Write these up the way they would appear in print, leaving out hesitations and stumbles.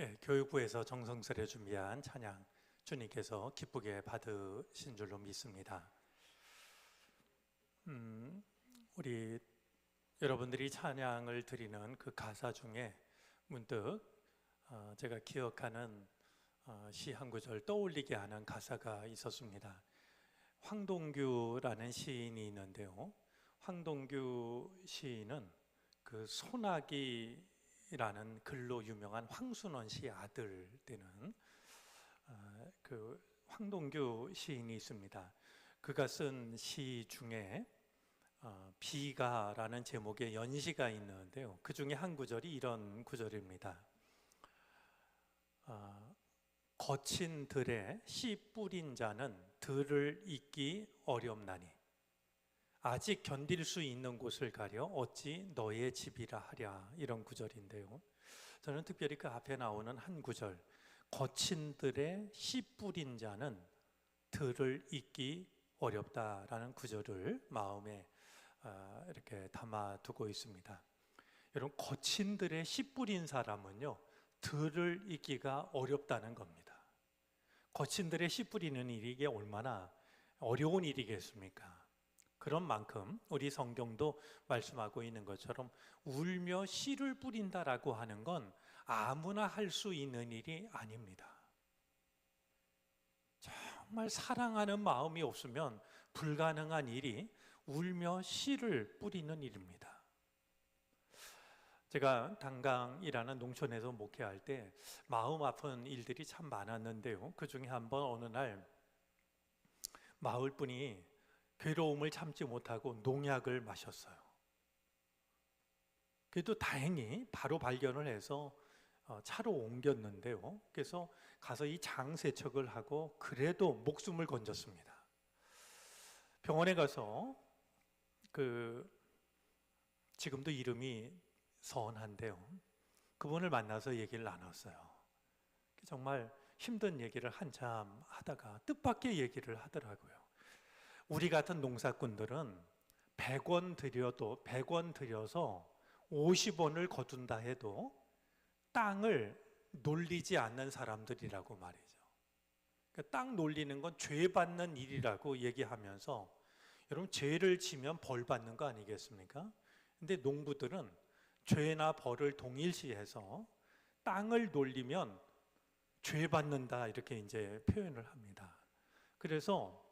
예, 교육부에서 정성스레 준비한 찬양 주님께서 기쁘게 받으신 줄로 믿습니다. 우리 여러분들이 찬양을 드리는 그 가사 중에 문득 제가 기억하는 시 한 구절 떠올리게 하는 가사가 있었습니다. 황동규라는 시인이 있는데요. 황동규 시인은 그 소나기라는 글로 유명한 황순원 씨 아들 되는 그 황동규 시인이 있습니다. 그가 쓴 시 중에 비가라는 제목의 연시가 있는데요. 그 중에 한 구절이 이런 구절입니다. 거친 들에 씨 뿌린 자는 들을 잇기 어렵나니 아직 견딜 수 있는 곳을 가려 어찌 너의 집이라 하랴, 이런 구절인데요. 저는 특별히 그 앞에 나오는 한 구절, 거친 들에 씨 뿌린 자는 들을 잇기 어렵다라는 구절을 마음에 이렇게 담아두고 있습니다. 여러분, 거친 들에 씨 뿌린 사람은요, 들을 잇기가 어렵다는 겁니다. 거친 들에 씨 뿌리는 일이 이게 얼마나 어려운 일이겠습니까? 그런 만큼 우리 성경도 말씀하고 있는 것처럼 울며 씨를 뿌린다라고 하는 건 아무나 할 수 있는 일이 아닙니다. 정말 사랑하는 마음이 없으면 불가능한 일이 울며 씨를 뿌리는 일입니다. 제가 단강이라는 농촌에서 목회할 때 마음 아픈 일들이 참 많았는데요. 그 중에 한번 어느 날 마을 분이 괴로움을 참지 못하고 농약을 마셨어요. 그래도 다행히 바로 발견을 해서 차로 옮겼는데요. 그래서 가서 이 장세척을 하고 그래도 목숨을 건졌습니다. 병원에 가서 지금도 이름이 서운한데요. 그분을 만나서 얘기를 나눴어요. 정말 힘든 얘기를 한참 하다가 뜻밖의 얘기를 하더라고요. 우리 같은 농사꾼들은 100원 들여서 50원을 거둔다 해도 땅을 놀리지 않는 사람들이라고 말이죠. 그러니까 땅 놀리는 건 죄 받는 일이라고 얘기하면서, 여러분, 죄를 지면 벌 받는 거 아니겠습니까? 근데 농부들은 죄나 벌을 동일시해서 땅을 놀리면 죄 받는다, 이렇게 이제 표현을 합니다. 그래서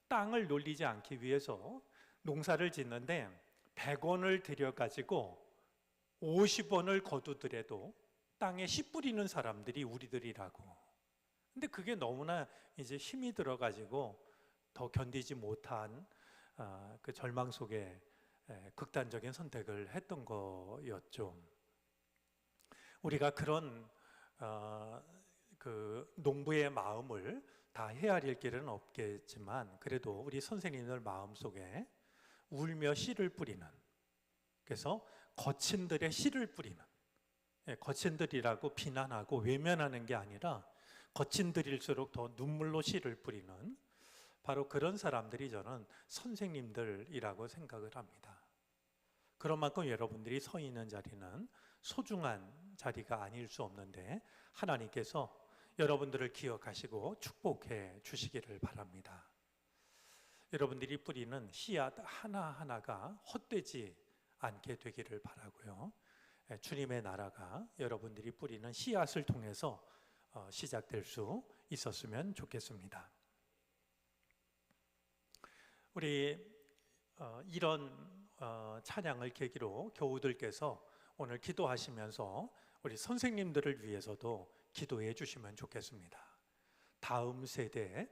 땅을 놀리지 않기 위해서 농사를 짓는데 100원을 들여가지고 50원을 거두더라도 땅에 씨 뿌리는 사람들이 우리들이라고. 근데 그게 너무나 이제 힘이 들어가지고 더 견디지 못한 그 절망 속에 극단적인 선택을 했던 거였죠. 우리가 그런 그 농부의 마음을 다 헤아릴 길은 없겠지만, 그래도 우리 선생님들 마음속에 울며 씨를 뿌리는, 그래서 거친들의 씨를 뿌리는, 거친들이라고 비난하고 외면하는 게 아니라 거친들일수록 더 눈물로 씨를 뿌리는 바로 그런 사람들이 저는 선생님들이라고 생각을 합니다. 그런 만큼 여러분들이 서 있는 자리는 소중한 자리가 아닐 수 없는데, 하나님께서 여러분들을 기억하시고 축복해 주시기를 바랍니다. 여러분들이 뿌리는 씨앗 하나하나가 헛되지 않게 되기를 바라고요. 주님의 나라가 여러분들이 뿌리는 씨앗을 통해서 시작될 수 있었으면 좋겠습니다. 우리 이런 찬양을 계기로 교우들께서 오늘 기도하시면서 우리 선생님들을 위해서도 기도해 주시면 좋겠습니다. 다음 세대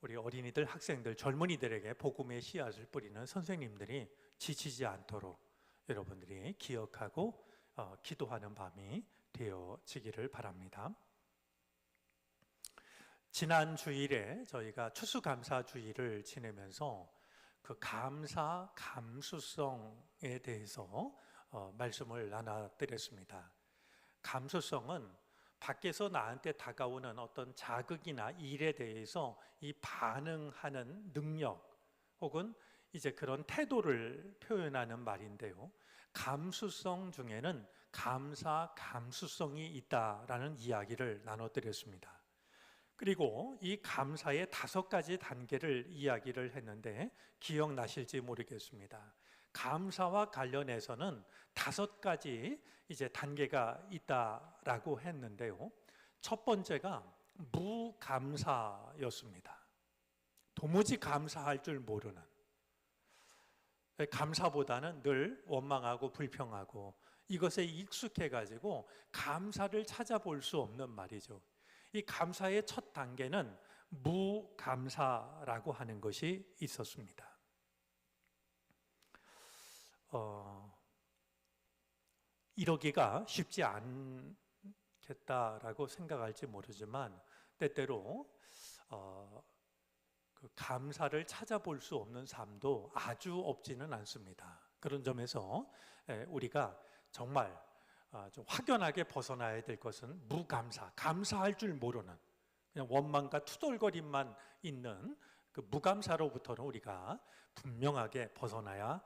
우리 어린이들, 학생들, 젊은이들에게 복음의 씨앗을 뿌리는 선생님들이 지치지 않도록 여러분들이 기억하고 기도하는 밤이 되어지기를 바랍니다. 지난 주일에 저희가 추수감사주일을 지내면서 그 감사, 감수성에 대해서 말씀을 나눠드렸습니다. 감수성은 밖에서 나한테 다가오는 어떤 자극이나 일에 대해서 이 반응하는 능력 혹은 이제 그런 태도를 표현하는 말인데요. 감수성 중에는 감사, 감수성이 있다라는 이야기를 나눠드렸습니다. 그리고 이 감사의 5가지 단계를 이야기를 했는데 기억나실지 모르겠습니다. 감사와 관련해서는 5가지 이제 단계가 있다라고 했는데요. 첫 번째가 무감사였습니다. 도무지 감사할 줄 모르는, 감사보다는 늘 원망하고 불평하고 이것에 익숙해 가지고 감사를 찾아볼 수 없는 말이죠. 이 감사의 첫 단계는 무감사라고 하는 것이 있었습니다. 이러기가 쉽지 않겠다라고 생각할지 모르지만 때때로 그 감사를 찾아볼 수 없는 삶도 아주 없지는 않습니다. 그런 점에서 우리가 정말 좀 확연하게 벗어나야 될 것은 무감사, 감사할 줄 모르는 그냥 원망과 투덜거림만 있는 그 무감사로부터는 우리가 분명하게 벗어나야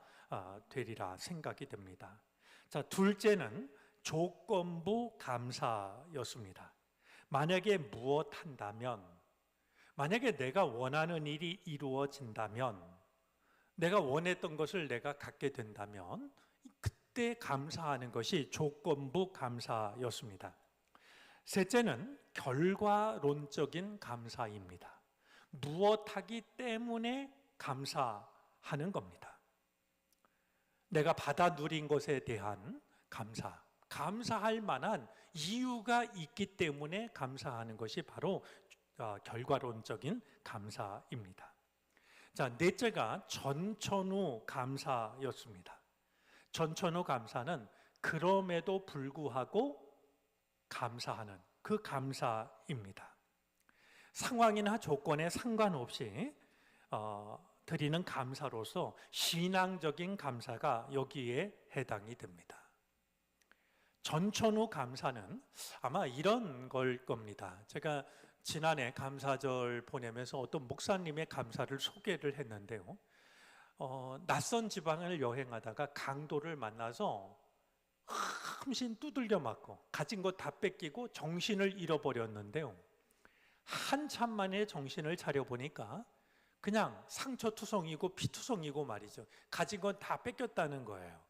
되리라 생각이 됩니다. 자, 둘째는 조건부 감사였습니다. 만약에 무엇 한다면, 만약에 내가 원하는 일이 이루어진다면, 내가 원했던 것을 내가 갖게 된다면 그때 감사하는 것이 조건부 감사였습니다. 셋째는 결과론적인 감사입니다. 무엇하기 때문에 감사하는 겁니다. 내가 받아 누린 것에 대한 감사, 감사할 만한 이유가 있기 때문에 감사하는 것이 바로 결과론적인 감사입니다. 자, 넷째가 전천후 감사였습니다. 전천후 감사는 그럼에도 불구하고 감사하는 그 감사입니다. 상황이나 조건에 상관없이 드리는 감사로서 신앙적인 감사가 여기에 해당이 됩니다. 전천후 감사는 아마 이런 걸 겁니다. 제가 지난해 감사절 보내면서 어떤 목사님의 감사를 소개를 했는데요. 낯선 지방을 여행하다가 강도를 만나서 함신 두들겨 맞고 가진 것 다 뺏기고 정신을 잃어버렸는데요. 한참 만에 정신을 차려보니까 그냥 상처투성이고 피투성이고 말이죠. 가진 건 다 뺏겼다는 거예요.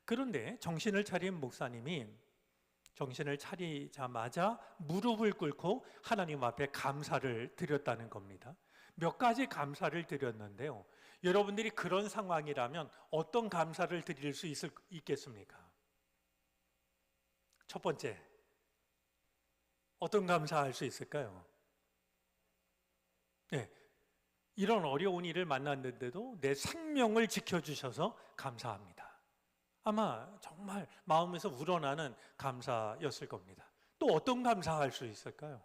그런데 정신을 차린 목사님이 정신을 차리자마자 무릎을 꿇고 하나님 앞에 감사를 드렸다는 겁니다. 몇 가지 감사를 드렸는데요. 여러분들이 그런 상황이라면 어떤 감사를 드릴 수 있겠습니까? 첫 번째, 어떤 감사할 수 있을까요? 네, 이런 어려운 일을 만났는데도 내 생명을 지켜주셔서 감사합니다. 아마 정말 마음에서 우러나는 감사였을 겁니다. 또 어떤 감사할 수 있을까요?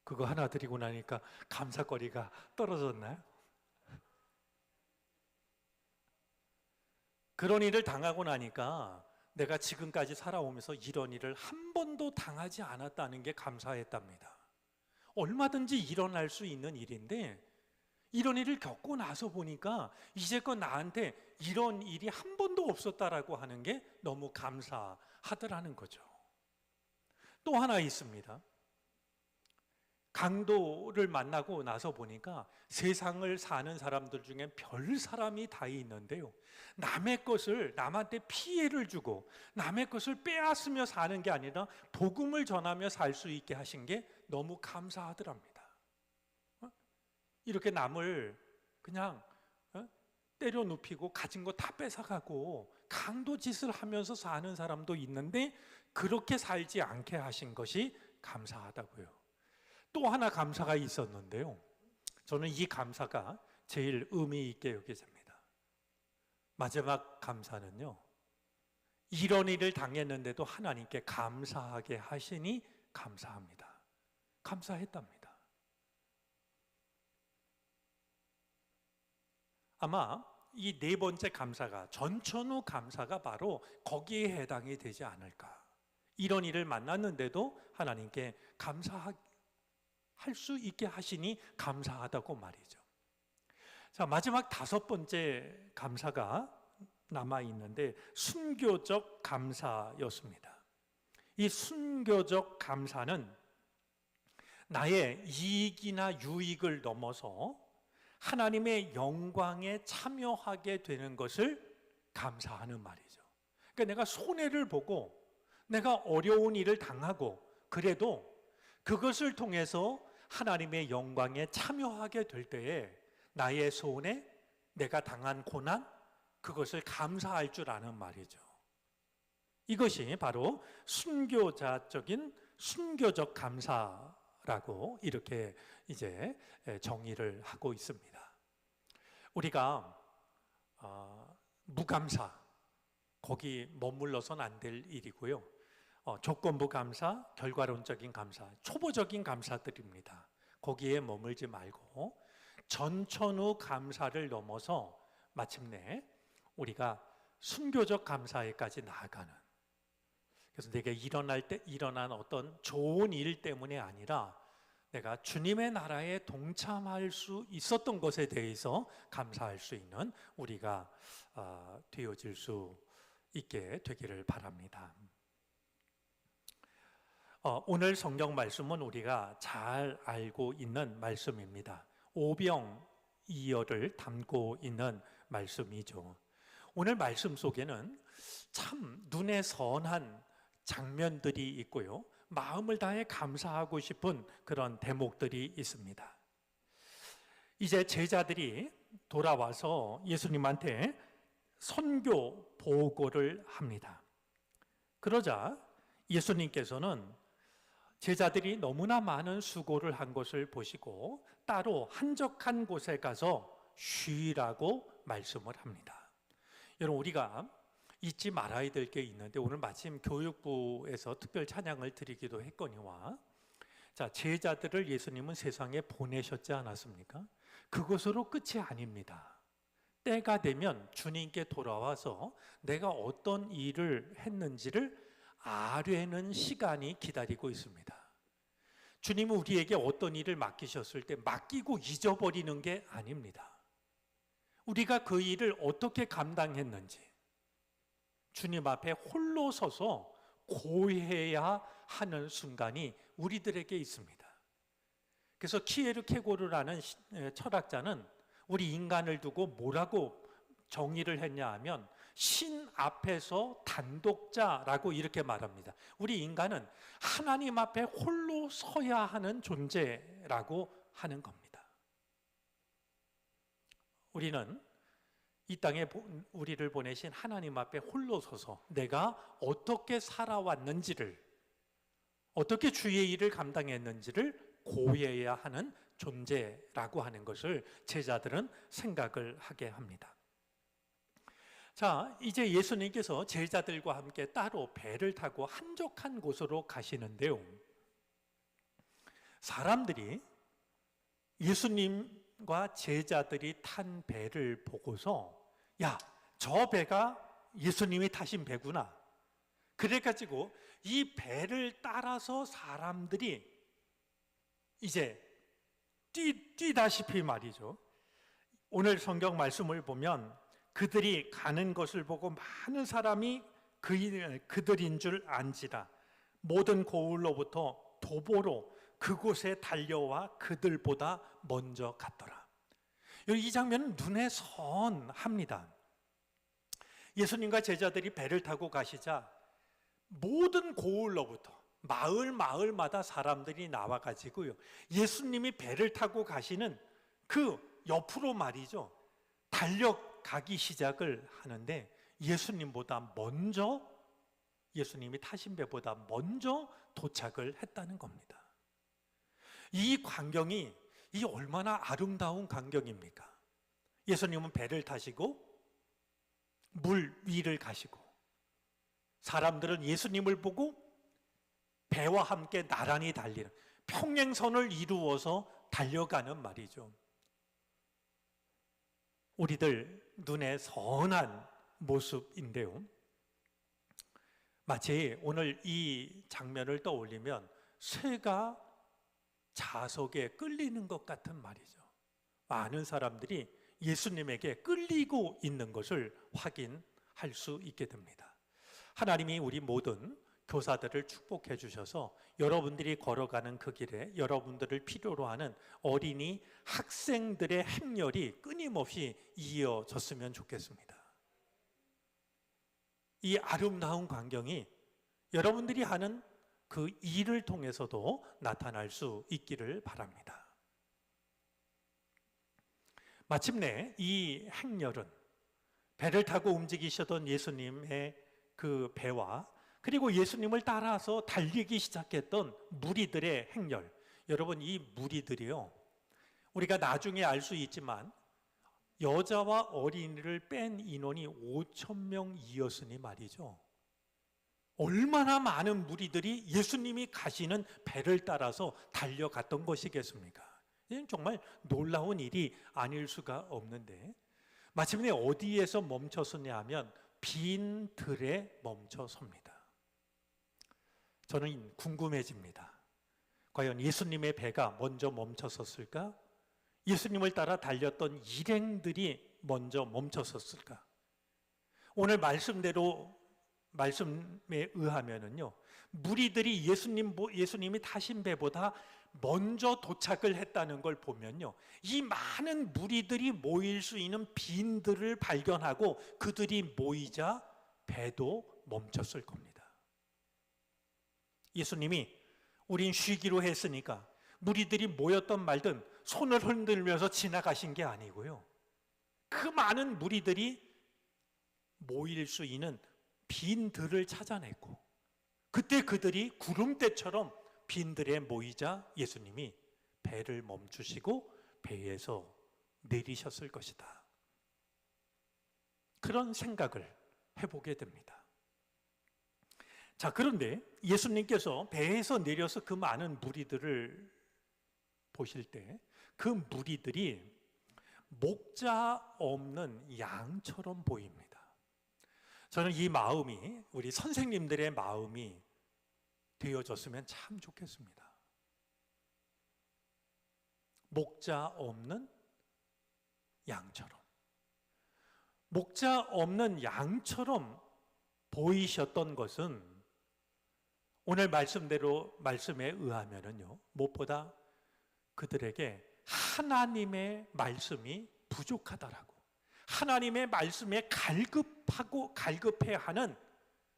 그거 하나 드리고 나니까 감사거리가 떨어졌나요? 그런 일을 당하고 나니까 내가 지금까지 살아오면서 이런 일을 한 번도 당하지 않았다는 게 감사했답니다. 얼마든지 일어날 수 있는 일인데 이런 일을 겪고 나서 보니까 이제껏 나한테 이런 일이 한 번도 없었다라고 하는 게 너무 감사하더라는 거죠. 또 하나 있습니다. 강도를 만나고 나서 보니까 세상을 사는 사람들 중에 별 사람이 다 있는데요. 남의 것을 남한테 피해를 주고 남의 것을 빼앗으며 사는 게 아니라 복음을 전하며 살 수 있게 하신 게 너무 감사하더랍니다. 이렇게 남을 그냥 때려 눕히고 가진 거 다 뺏어가고 강도 짓을 하면서 사는 사람도 있는데 그렇게 살지 않게 하신 것이 감사하다고요. 또 하나 감사가 있었는데요. 저는 이 감사가 제일 의미 있게 여겨집니다. 마지막 감사는요. 이런 일을 당했는데도 하나님께 감사하게 하시니 감사합니다. 감사했답니다. 아마 이 네 번째 감사가 전천후 감사가 바로 거기에 해당이 되지 않을까. 이런 일을 만났는데도 하나님께 감사할 수 있게 하시니 감사하다고 말이죠. 자, 마지막 5번째 감사가 남아 있는데 순교적 감사였습니다. 이 순교적 감사는 나의 이익이나 유익을 넘어서 하나님의 영광에 참여하게 되는 것을 감사하는 말이죠. 그러니까 내가 손해를 보고 내가 어려운 일을 당하고 그래도 그것을 통해서 하나님의 영광에 참여하게 될 때에 나의 손해, 내가 당한 고난, 그것을 감사할 줄 아는 말이죠. 이것이 바로 순교자적인 순교적 감사라고 이렇게 이제 정의를 하고 있습니다. 우리가 무감사, 거기 머물러서는 안 될 일이고요. 조건부 감사, 결과론적인 감사, 초보적인 감사들입니다. 거기에 머물지 말고 전천후 감사를 넘어서 마침내 우리가 순교적 감사에까지 나아가는, 그래서 내가 일어난 어떤 좋은 일 때문에 아니라 내가 주님의 나라에 동참할 수 있었던 것에 대해서 감사할 수 있는 우리가 되어질 수 있게 되기를 바랍니다. 오늘 성경 말씀은 우리가 잘 알고 있는 말씀입니다. 오병이어를 담고 있는 말씀이죠. 오늘 말씀 속에는 참 눈에 선한 장면들이 있고요, 마음을 다해 감사하고 싶은 그런 대목들이 있습니다. 이제 제자들이 돌아와서 예수님한테 선교 보고를 합니다. 그러자 예수님께서는 제자들이 너무나 많은 수고를 한 것을 보시고 따로 한적한 곳에 가서 쉬라고 말씀을 합니다. 여러분, 우리가 잊지 말아야 될 게 있는데 오늘 마침 교육부에서 특별 찬양을 드리기도 했거니와, 자, 제자들을 예수님은 세상에 보내셨지 않았습니까? 그것으로 끝이 아닙니다. 때가 되면 주님께 돌아와서 내가 어떤 일을 했는지를 아뢰는 시간이 기다리고 있습니다. 주님은 우리에게 어떤 일을 맡기셨을 때 맡기고 잊어버리는 게 아닙니다. 우리가 그 일을 어떻게 감당했는지 주님 앞에 홀로 서서 고해야 하는 순간이 우리들에게 있습니다. 그래서 키에르케고르라는 철학자는 우리 인간을 두고 뭐라고 정의를 했냐 하면 신 앞에서 단독자라고 이렇게 말합니다. 우리 인간은 하나님 앞에 홀로 서야 하는 존재라고 하는 겁니다. 우리는 이 땅에 우리를 보내신 하나님 앞에 홀로 서서 내가 어떻게 살아왔는지를, 어떻게 주의 일을 감당했는지를 고해야 하는 존재라고 하는 것을 제자들은 생각을 하게 합니다. 자, 이제 예수님께서 제자들과 함께 따로 배를 타고 한적한 곳으로 가시는데요, 사람들이 예수님과 제자들이 탄 배를 보고서 야, 저 배가 예수님이 타신 배구나, 그래가지고 이 배를 따라서 사람들이 이제 뛰다시피 말이죠. 오늘 성경 말씀을 보면 그들이 가는 것을 보고 많은 사람이 그들인 줄 안지라 모든 고을로부터 도보로 그곳에 달려와 그들보다 먼저 갔더라. 이 장면은 눈에 선합니다. 예수님과 제자들이 배를 타고 가시자 모든 고을로부터 마을마다 사람들이 나와가지고요, 예수님이 배를 타고 가시는 그 옆으로 말이죠, 달려가기 시작을 하는데 예수님보다 먼저, 예수님이 타신 배보다 먼저 도착을 했다는 겁니다. 이 광경이 얼마나 아름다운 광경입니까? 예수님은 배를 타시고 물 위를 가시고 사람들은 예수님을 보고 배와 함께 나란히 달리는 평행선을 이루어서 달려가는 말이죠. 우리들 눈에 선한 모습인데요, 마치 오늘 이 장면을 떠올리면 새가 자석에 끌리는 것 같은 말이죠. 많은 사람들이 예수님에게 끌리고 있는 것을 확인할 수 있게 됩니다. 하나님이 우리 모든 교사들을 축복해 주셔서 여러분들이 걸어가는 그 길에 여러분들을 필요로 하는 어린이 학생들의 행렬이 끊임없이 이어졌으면 좋겠습니다. 이 아름다운 광경이 여러분들이 하는 그 일을 통해서도 나타날 수 있기를 바랍니다. 마침내 이 행렬은 배를 타고 움직이셨던 예수님의 그 배와 그리고 예수님을 따라서 달리기 시작했던 무리들의 행렬, 여러분 이 무리들이요, 우리가 나중에 알 수 있지만 여자와 어린이를 뺀 인원이 5,000명이었으니 말이죠. 얼마나 많은 무리들이 예수님이 가시는 배를 따라서 달려갔던 것이겠습니까? 이건 정말 놀라운 일이 아닐 수가 없는데, 마침내 어디에서 멈춰섰냐 하면 빈 들에 멈춰섭니다. 저는 궁금해집니다. 과연 예수님의 배가 먼저 멈춰섰을까? 예수님을 따라 달렸던 일행들이 먼저 멈춰섰을까? 오늘 말씀에 의하면은요, 무리들이 예수님이 타신 배보다 먼저 도착을 했다는 걸 보면요, 이 많은 무리들이 모일 수 있는 빈들을 발견하고 그들이 모이자 배도 멈췄을 겁니다. 예수님이 우린 쉬기로 했으니까 무리들이 모였던 말든 손을 흔들면서 지나가신 게 아니고요, 그 많은 무리들이 모일 수 있는 빈들을 찾아냈고, 그때 그들이 구름대처럼 빈들에 모이자 예수님이 배를 멈추시고 배에서 내리셨을 것이다. 그런 생각을 해보게 됩니다. 자, 그런데 예수님께서 배에서 내려서 그 많은 무리들을 보실 때 그 무리들이 목자 없는 양처럼 보입니다. 저는 이 마음이 우리 선생님들의 마음이 되어졌으면 참 좋겠습니다. 목자 없는 양처럼. 목자 없는 양처럼 보이셨던 것은 오늘 말씀에 의하면은요, 무엇보다 그들에게 하나님의 말씀이 부족하다라고, 하나님의 말씀에 갈급해야 하는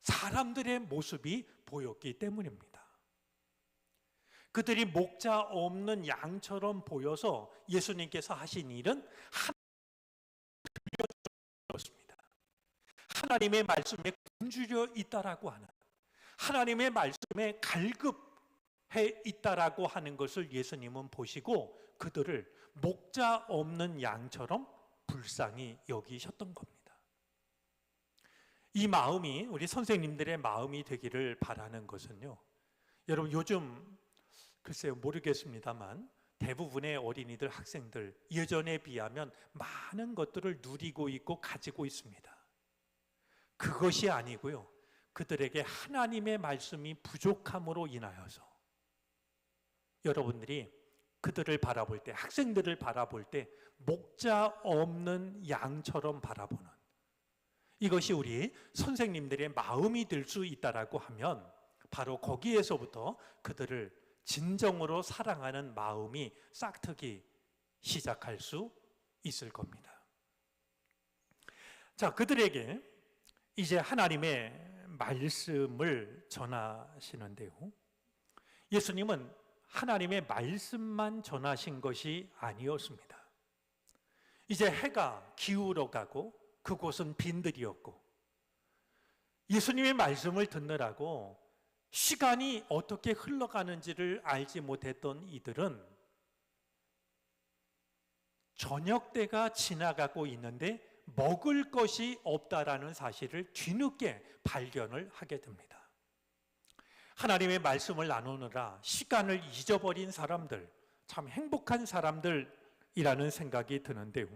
사람들의 모습이 보였기 때문입니다. 그들이 목자 없는 양처럼 보여서 예수님께서 하신 일은 하나님이었습니다. 하나님의 말씀에 굶주려 있다라고 하는, 하나님의 말씀에 갈급해 있다라고 하는 것을 예수님은 보시고 그들을 목자 없는 양처럼 불쌍히 여기셨던 겁니다. 이 마음이 우리 선생님들의 마음이 되기를 바라는 것은요, 여러분 요즘 글쎄요 모르겠습니다만 대부분의 어린이들, 학생들 예전에 비하면 많은 것들을 누리고 있고 가지고 있습니다. 그것이 아니고요, 그들에게 하나님의 말씀이 부족함으로 인하여서 여러분들이 그들을 바라볼 때, 학생들을 바라볼 때 목자 없는 양처럼 바라보는, 이것이 우리 선생님들의 마음이 될 수 있다라고 하면 바로 거기에서부터 그들을 진정으로 사랑하는 마음이 싹트기 시작할 수 있을 겁니다. 자, 그들에게 이제 하나님의 말씀을 전하시는데요, 예수님은 하나님의 말씀만 전하신 것이 아니었습니다. 이제 해가 기울어 가고 그곳은 빈들이었고, 예수님의 말씀을 듣느라고 시간이 어떻게 흘러가는지를 알지 못했던 이들은 저녁 때가 지나가고 있는데 먹을 것이 없다라는 사실을 뒤늦게 발견을 하게 됩니다. 하나님의 말씀을 나누느라 시간을 잊어버린 사람들, 참 행복한 사람들이라는 생각이 드는데요.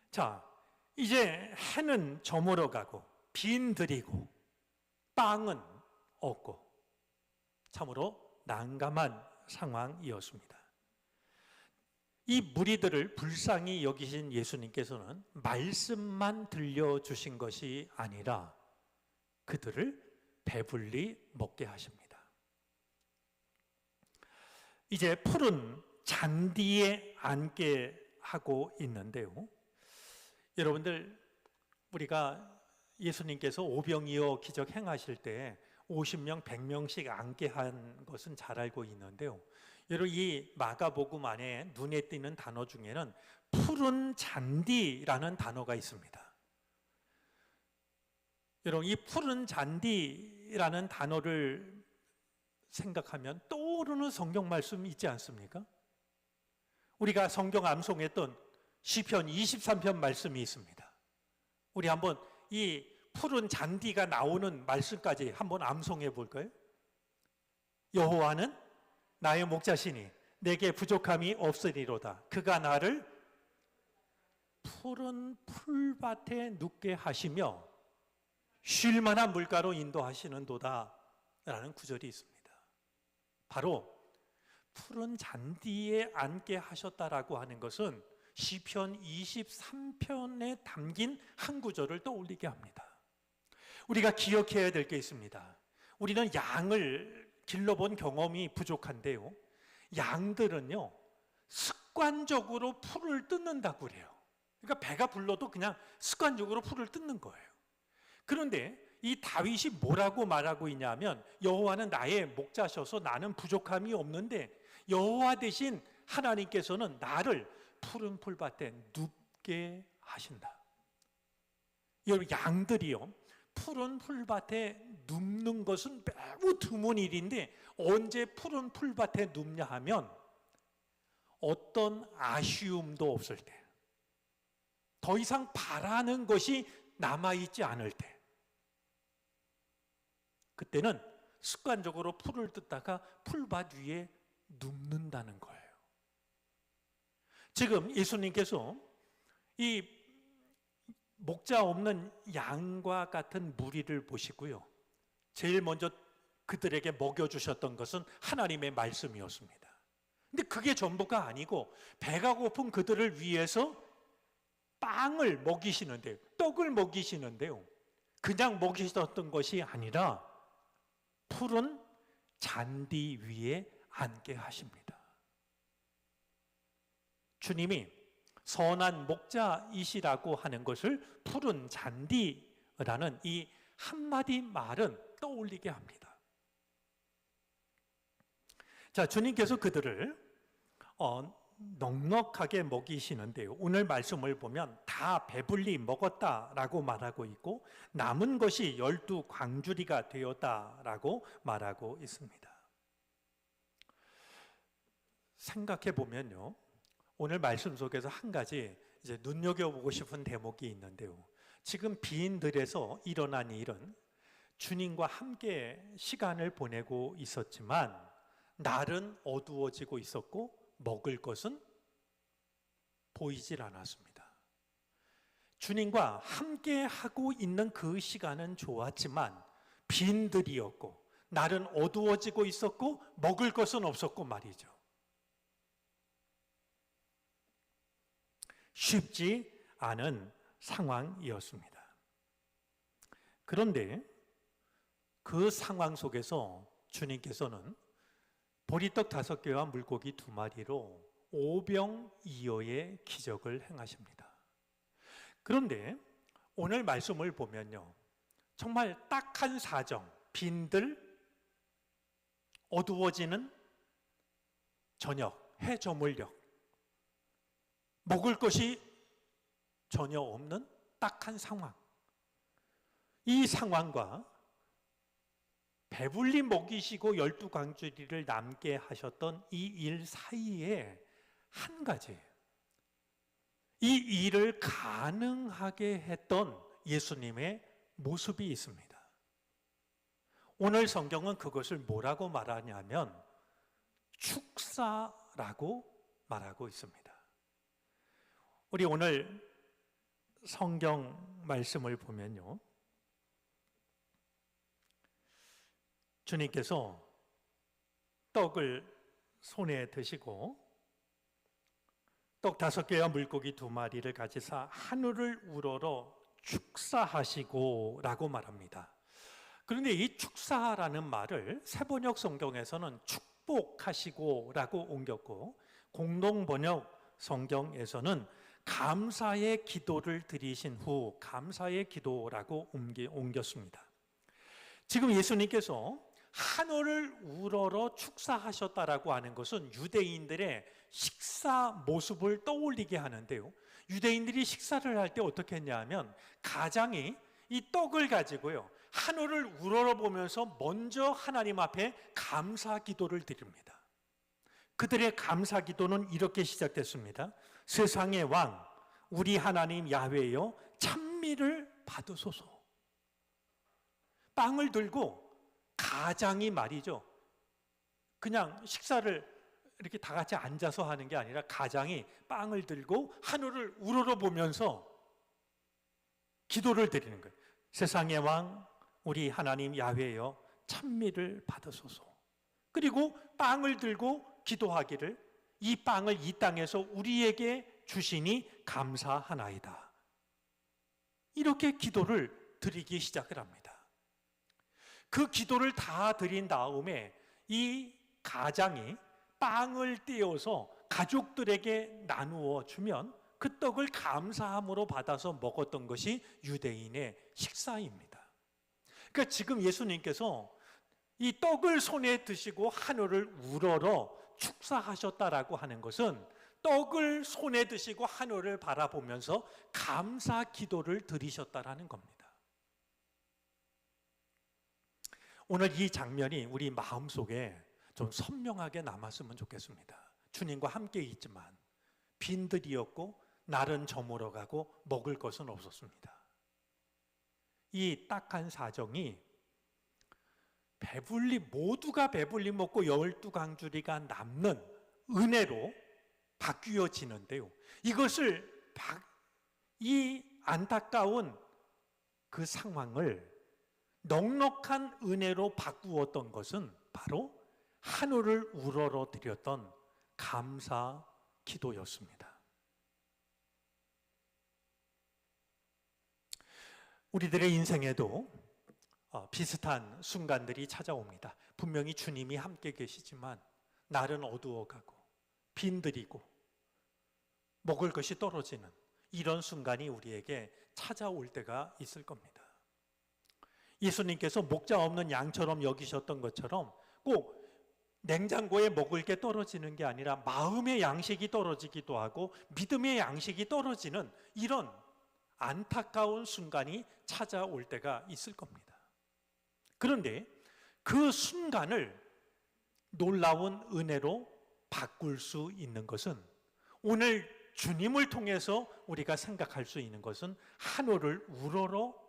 자, 이제 해는 저물어 가고 빈들이고 빵은 없고 참으로 난감한 상황이었습니다. 이 무리들을 불쌍히 여기신 예수님께서는 말씀만 들려주신 것이 아니라 그들을 배불리 먹게 하십니다. 이제 푸른 잔디에 앉게 하고 있는데요. 여러분들, 우리가 예수님께서 오병이어 기적 행하실 때 50명, 100명씩 앉게 한 것은 잘 알고 있는데요. 여러분, 이 마가복음 안에 눈에 띄는 단어 중에는 푸른 잔디라는 단어가 있습니다. 여러분, 이 푸른 잔디라는 단어를 생각하면 떠오르는 성경 말씀이 있지 않습니까? 우리가 성경 암송했던 시편 23편 말씀이 있습니다. 우리 한번 이 푸른 잔디가 나오는 말씀까지 한번 암송해 볼까요? 여호와는 나의 목자시니 내게 부족함이 없으리로다. 그가 나를 푸른 풀밭에 눕게 하시며 쉴 만한 물가로 인도하시는도다 라는 구절이 있습니다. 바로 푸른 잔디에 앉게 하셨다라고 하는 것은 시편 23편에 담긴 한 구절을 떠올리게 합니다. 우리가 기억해야 될 게 있습니다. 우리는 양을 길러본 경험이 부족한데요, 양들은요 습관적으로 풀을 뜯는다고 그래요. 그러니까 배가 불러도 그냥 습관적으로 풀을 뜯는 거예요. 그런데 이 다윗이 뭐라고 말하고 있냐면, 여호와는 나의 목자셔서 나는 부족함이 없는데 여호와 대신 하나님께서는 나를 푸른 풀밭에 눕게 하신다. 여러분, 양들이요 푸른 풀밭에 눕는 것은 매우 드문 일인데, 언제 푸른 풀밭에 눕냐 하면 어떤 아쉬움도 없을 때, 더 이상 바라는 것이 남아있지 않을 때, 그때는 습관적으로 풀을 뜯다가 풀밭 위에 눕는다는 거예요. 지금 예수님께서 이 목자 없는 양과 같은 무리를 보시고요, 제일 먼저 그들에게 먹여주셨던 것은 하나님의 말씀이었습니다. 근데 그게 전부가 아니고 배가 고픈 그들을 위해서 빵을 먹이시는데요, 떡을 먹이시는데요, 그냥 먹이셨던 것이 아니라 푸른 잔디 위에 앉게 하십니다. 주님이 선한 목자이시라고 하는 것을 푸른 잔디라는 이 한마디 말은 떠올리게 합니다. 자, 주님께서 그들을 넉넉하게 먹이시는데요, 오늘 말씀을 보면 다 배불리 먹었다라고 말하고 있고 남은 것이 12광주리가 되었다라고 말하고 있습니다. 생각해 보면요, 오늘 말씀 속에서 한 가지 이제 눈여겨보고 싶은 대목이 있는데요, 지금 빈들에서 일어난 일은 주님과 함께 시간을 보내고 있었지만 날은 어두워지고 있었고 먹을 것은 보이질 않았습니다. 주님과 함께 하고 있는 그 시간은 좋았지만 빈들이었고 날은 어두워지고 있었고 먹을 것은 없었고 말이죠. 쉽지 않은 상황이었습니다. 그런데 그 상황 속에서 주님께서는 보리떡 5개와 물고기 2마리로 오병이어의 기적을 행하십니다. 그런데 오늘 말씀을 보면요, 정말 딱한 사정, 빈들, 어두워지는 저녁, 해 저물녘, 먹을 것이 전혀 없는 딱한 상황, 이 상황과 배불리 먹이시고 12광주리를 남게 하셨던 이 일 사이에 한 가지, 이 일을 가능하게 했던 예수님의 모습이 있습니다. 오늘 성경은 그것을 뭐라고 말하냐면 축사라고 말하고 있습니다. 우리 오늘 성경 말씀을 보면요, 주님께서 떡을 손에 드시고 떡 5개와 물고기 2마리를 가지사 하늘을 우러러 축사하시고 라고 말합니다. 그런데 이 축사라는 말을 세번역 성경에서는 축복하시고 라고 옮겼고, 공동번역 성경에서는 감사의 기도를 드리신 후 감사의 기도라고 옮겼습니다. 지금 예수님께서 하늘을 우러러 축사하셨다라고 하는 것은 유대인들의 식사 모습을 떠올리게 하는데요, 유대인들이 식사를 할 때 어떻게 했냐면 가장이 이 떡을 가지고요 하늘을 우러러 보면서 먼저 하나님 앞에 감사 기도를 드립니다. 그들의 감사 기도는 이렇게 시작됐습니다. 세상의 왕 우리 하나님 야훼여 찬미를 받으소서. 빵을 들고 가장이 말이죠, 그냥 식사를 이렇게 다 같이 앉아서 하는 게 아니라 가장이 빵을 들고 하늘을 우러러 보면서 기도를 드리는 거예요. 세상의 왕 우리 하나님 야훼여 찬미를 받으소서. 그리고 빵을 들고 기도하기를 이 빵을 이 땅에서 우리에게 주시니 감사하나이다. 이렇게 기도를 드리기 시작을 합니다. 그 기도를 다 드린 다음에 이 가장이 빵을 떼어서 가족들에게 나누어 주면 그 떡을 감사함으로 받아서 먹었던 것이 유대인의 식사입니다. 그러니까 지금 예수님께서 이 떡을 손에 드시고 하늘을 우러러 축사하셨다라고 하는 것은 떡을 손에 드시고 하늘을 바라보면서 감사 기도를 드리셨다라는 겁니다. 오늘 이 장면이 우리 마음속에 좀 선명하게 남았으면 좋겠습니다. 주님과 함께 있지만 빈들이었고 날은 저물어 가고 먹을 것은 없었습니다. 이 딱한 사정이 모두가 배불리 먹고 12강주리가 남는 은혜로 바뀌어지는데요, 이것을 이 안타까운 그 상황을 넉넉한 은혜로 바꾸었던 것은 바로 하늘을 우러러 드렸던 감사 기도였습니다. 우리들의 인생에도 비슷한 순간들이 찾아옵니다. 분명히 주님이 함께 계시지만 날은 어두워가고 빈들이고 먹을 것이 떨어지는 이런 순간이 우리에게 찾아올 때가 있을 겁니다. 예수님께서 목자 없는 양처럼 여기셨던 것처럼 꼭 냉장고에 먹을 게 떨어지는 게 아니라 마음의 양식이 떨어지기도 하고 믿음의 양식이 떨어지는 이런 안타까운 순간이 찾아올 때가 있을 겁니다. 그런데 그 순간을 놀라운 은혜로 바꿀 수 있는 것은, 오늘 주님을 통해서 우리가 생각할 수 있는 것은 하늘을 우러러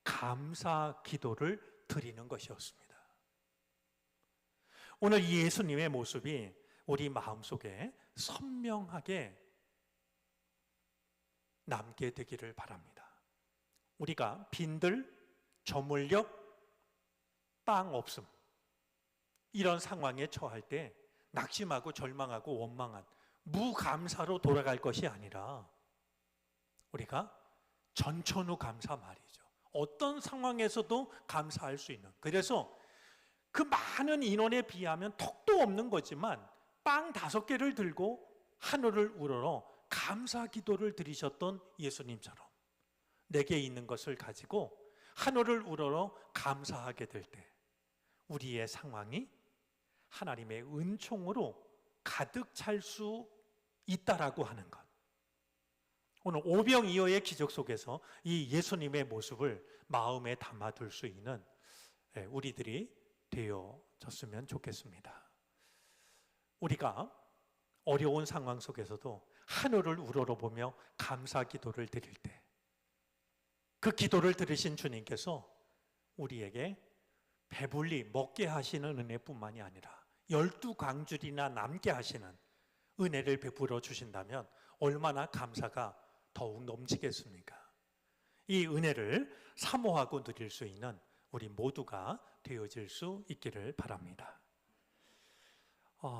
감사 기도를 드리는 것이었습니다. 오늘 이 예수님의 모습이 우리 마음속에 선명하게 남게 되기를 바랍니다. 우리가 빈들, 저물력, 빵 없음 이런 상황에 처할 때 낙심하고 절망하고 원망한 무감사로 돌아갈 것이 아니라 우리가 전천후 감사 말이죠. 어떤 상황에서도 감사할 수 있는, 그래서 그 많은 인원에 비하면 턱도 없는 거지만 빵 5개를 들고 하늘을 우러러 감사 기도를 드리셨던 예수님처럼 내게 있는 것을 가지고 하늘을 우러러 감사하게 될 때 우리의 상황이 하나님의 은총으로 가득 찰 수 있다라고 하는 것. 오늘 오병이어의 기적 속에서 이 예수님의 모습을 마음에 담아둘 수 있는 우리들이 되어졌으면 좋겠습니다. 우리가 어려운 상황 속에서도 하늘을 우러러 보며 감사 기도를 드릴 때 그 기도를 들으신 주님께서 우리에게 배불리 먹게 하시는 은혜뿐만이 아니라 12강줄이나 남게 하시는 은혜를 베풀어 주신다면 얼마나 감사가 더욱 넘치겠습니까? 이 은혜를 사모하고 누릴 수 있는 우리 모두가 되어질 수 있기를 바랍니다.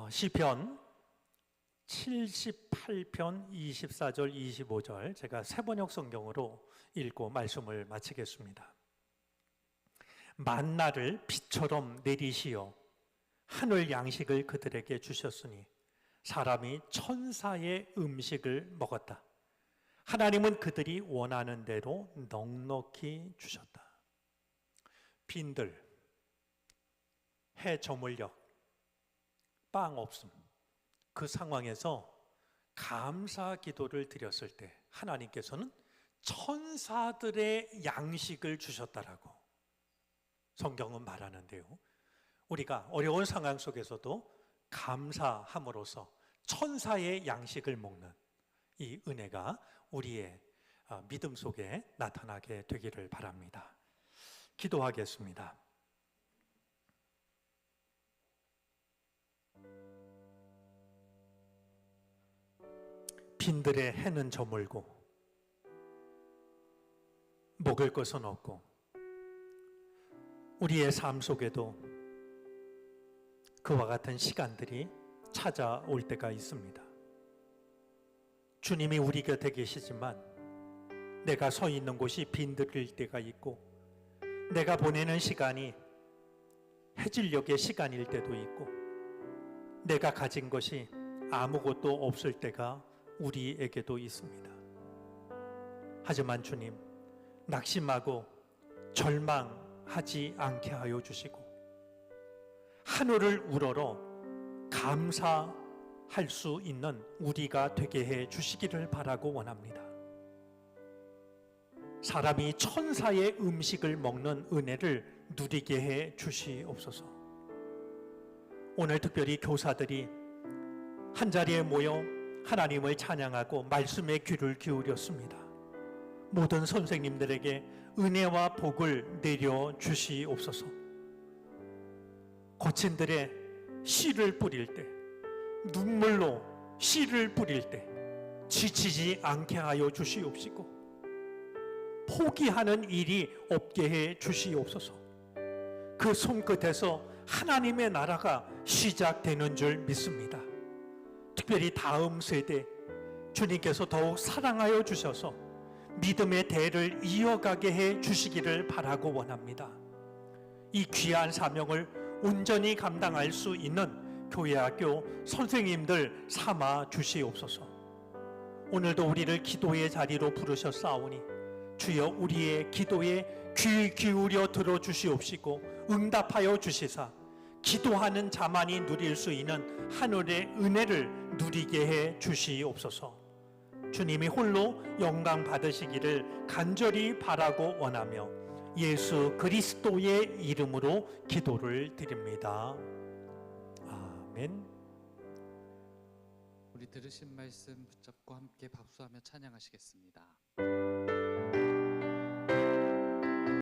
시편 78편 24절 25절 제가 새번역 성경으로 읽고 말씀을 마치겠습니다. 만나를 비처럼 내리시어 하늘 양식을 그들에게 주셨으니 사람이 천사의 음식을 먹었다. 하나님은 그들이 원하는 대로 넉넉히 주셨다. 빈들, 해 저물녘, 빵 없음, 그 상황에서 감사 기도를 드렸을 때 하나님께서는 천사들의 양식을 주셨다라고 성경은 말하는데요. 우리가 어려운 상황 속에서도 감사함으로써 천사의 양식을 먹는 이 은혜가 우리의 믿음 속에 나타나게 되기를 바랍니다. 기도하겠습니다. 빈들의 해는 저물고 먹을 것은 없고 우리의 삶 속에도 그와 같은 시간들이 찾아올 때가 있습니다. 주님이 우리 곁에 계시지만 내가 서 있는 곳이 빈들일 때가 있고 내가 보내는 시간이 해질녘의 시간일 때도 있고 내가 가진 것이 아무것도 없을 때가 우리에게도 있습니다. 하지만 주님, 낙심하고 절망하지 않게 하여 주시고 하늘을 우러러 감사할 수 있는 우리가 되게 해 주시기를 바라고 원합니다. 사람이 천사의 음식을 먹는 은혜를 누리게 해 주시옵소서. 오늘 특별히 교사들이 한자리에 모여 하나님을 찬양하고 말씀에 귀를 기울였습니다. 모든 선생님들에게 은혜와 복을 내려 주시옵소서. 거친들의 씨를 뿌릴 때, 눈물로 씨를 뿌릴 때 지치지 않게 하여 주시옵시고 포기하는 일이 없게 해 주시옵소서. 그 손끝에서 하나님의 나라가 시작되는 줄 믿습니다. 특별히 다음 세대 주님께서 더욱 사랑하여 주셔서 믿음의 대를 이어가게 해 주시기를 바라고 원합니다. 이 귀한 사명을 온전히 감당할 수 있는 교회 학교 선생님들 삼아 주시옵소서. 오늘도 우리를 기도의 자리로 부르셨사오니 주여 우리의 기도에 귀 기울여 들어주시옵시고 응답하여 주시사 기도하는 자만이 누릴 수 있는 하늘의 은혜를 누리게 해 주시옵소서. 주님이 홀로 영광 받으시기를 간절히 바라고 원하며 예수 그리스도의 이름으로 기도를 드립니다. 아멘. 우리 들으신 말씀 붙잡고 함께 박수하며 찬양하시겠습니다.